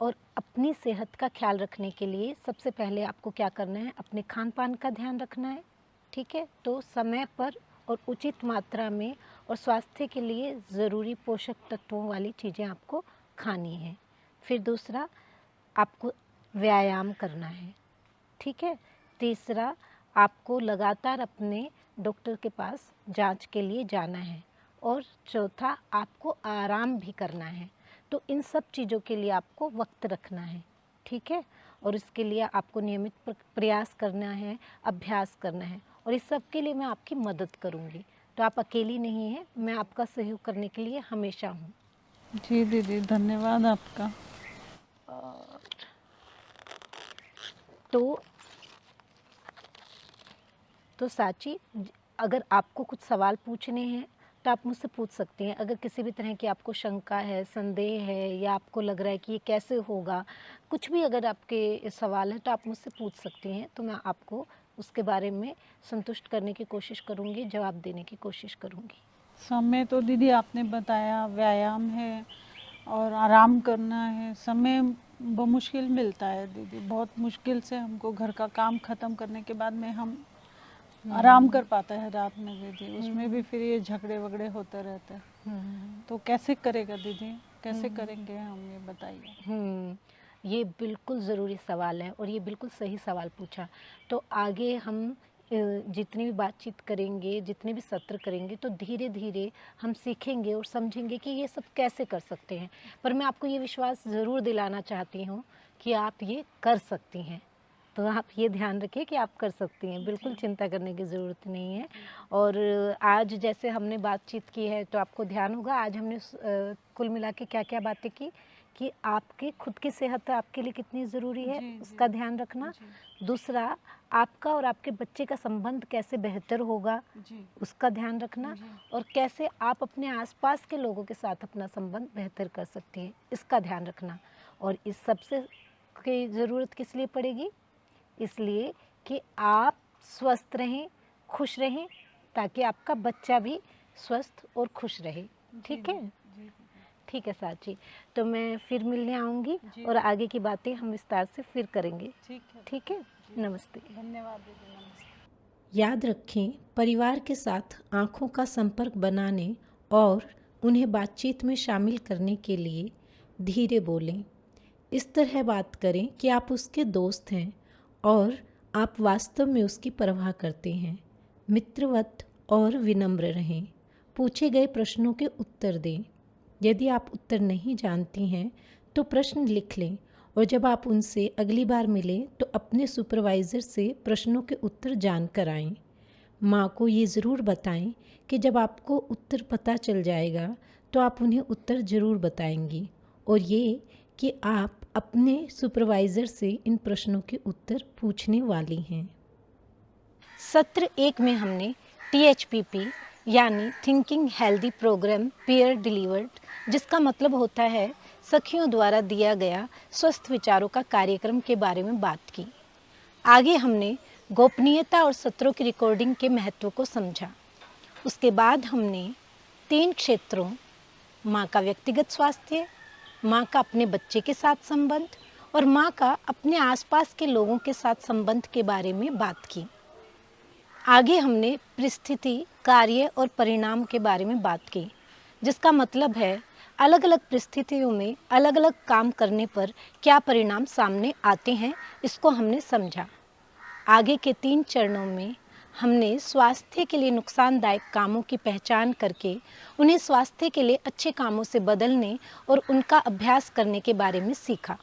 और अपनी सेहत का ख्याल रखने के लिए सबसे पहले आपको क्या करना है, अपने खान-पान का ध्यान रखना है, ठीक है? तो समय पर और उचित मात्रा में और स्वास्थ्य के लिए ज़रूरी पोषक तत्वों वाली चीज़ें आपको खानी हैं। फिर दूसरा, आपको व्यायाम करना है, ठीक है? तीसरा, आपको लगातार अपने डॉक्टर के पास जांच के लिए जाना है और चौथा, आपको आराम भी करना है। तो इन सब चीज़ों के लिए आपको वक्त रखना है, ठीक है? और इसके लिए आपको नियमित प्रयास करना है, अभ्यास करना है और इस सब के लिए मैं आपकी मदद करूँगी। तो आप अकेली नहीं हैं, मैं आपका सहयोग करने के लिए हमेशा हूँ। जी दीदी, धन्यवाद आपका। तो साची, अगर आपको कुछ सवाल पूछने हैं तो आप मुझसे पूछ सकती हैं। अगर किसी भी तरह की आपको शंका है, संदेह है या आपको लग रहा है कि ये कैसे होगा, कुछ भी अगर आपके सवाल है तो आप मुझसे पूछ सकती हैं। तो मैं आपको उसके बारे में संतुष्ट करने की कोशिश करूँगी, जवाब देने की कोशिश करूँगी। समय तो दीदी आपने बताया, व्यायाम है और आराम करना है। समय बमुश्किल मिलता है दीदी, बहुत मुश्किल से हमको घर का काम ख़त्म करने के बाद में हम आराम कर पाते हैं रात में दीदी। उसमें भी फिर ये झगड़े वगड़े होते रहते हैं। तो कैसे करेगा दीदी, कैसे करेंगे हम, ये बताइए। ये बिल्कुल ज़रूरी सवाल है और ये बिल्कुल सही सवाल पूछा। तो आगे हम जितनी भी बातचीत करेंगे, जितने भी सत्र करेंगे, तो धीरे-धीरे हम सीखेंगे और समझेंगे कि ये सब कैसे कर सकते हैं। पर मैं आपको ये विश्वास ज़रूर दिलाना चाहती हूँ कि आप ये कर सकती हैं। तो आप ये ध्यान रखिए कि आप कर सकती हैं, बिल्कुल चिंता करने की ज़रूरत नहीं है। और आज जैसे हमने बातचीत की है तो आपको ध्यान होगा, आज हमने कुल मिला के क्या-क्या बातें की कि आपकी खुद की सेहत आपके लिए कितनी ज़रूरी है, उसका ध्यान रखना। दूसरा, आपका और आपके बच्चे का संबंध कैसे बेहतर होगा, उसका ध्यान रखना। और कैसे आप अपने आसपास के लोगों के साथ अपना संबंध बेहतर कर सकती हैं, इसका ध्यान रखना। और इस सबसे की ज़रूरत किस लिए पड़ेगी? इसलिए कि आप स्वस्थ रहें, खुश रहें, ताकि आपका बच्चा भी स्वस्थ और खुश रहे, ठीक है? ठीक है साची, तो मैं फिर मिलने आऊँगी और आगे की बातें हम विस्तार से फिर करेंगे, ठीक है? नमस्ते। धन्यवाद दीदी, नमस्ते। याद रखें, परिवार के साथ आँखों का संपर्क बनाने और उन्हें बातचीत में शामिल करने के लिए धीरे बोलें। इस तरह बात करें कि आप उसके दोस्त हैं और आप वास्तव में उसकी परवाह करते हैं। मित्रवत और विनम्र रहें। पूछे गए प्रश्नों के उत्तर दें। यदि आप उत्तर नहीं जानती हैं तो प्रश्न लिख लें और जब आप उनसे अगली बार मिलें तो अपने सुपरवाइज़र से प्रश्नों के उत्तर जान कर आएँ। माँ को ये ज़रूर बताएं कि जब आपको उत्तर पता चल जाएगा तो आप उन्हें उत्तर ज़रूर बताएंगी, और ये कि आप अपने सुपरवाइज़र से इन प्रश्नों के उत्तर पूछने वाली हैं। सत्र 1 में हमने THPP यानी thinking healthy program peer delivered, जिसका मतलब होता है सखियों द्वारा दिया गया स्वस्थ विचारों का कार्यक्रम के बारे में बात की। आगे हमने गोपनीयता और सत्रों की रिकॉर्डिंग के महत्व को समझा। उसके बाद हमने 3 क्षेत्रों, माँ का व्यक्तिगत स्वास्थ्य, माँ का अपने बच्चे के साथ संबंध और माँ का अपने आसपास के लोगों के साथ संबंध के बारे में बात की। आगे हमने परिस्थिति, कार्य और परिणाम के बारे में बात की, जिसका मतलब है अलग अलग परिस्थितियों में अलग अलग काम करने पर क्या परिणाम सामने आते हैं, इसको हमने समझा। आगे के 3 चरणों में हमने स्वास्थ्य के लिए नुकसानदायक कामों की पहचान करके उन्हें स्वास्थ्य के लिए अच्छे कामों से बदलने और उनका अभ्यास करने के बारे में सीखा।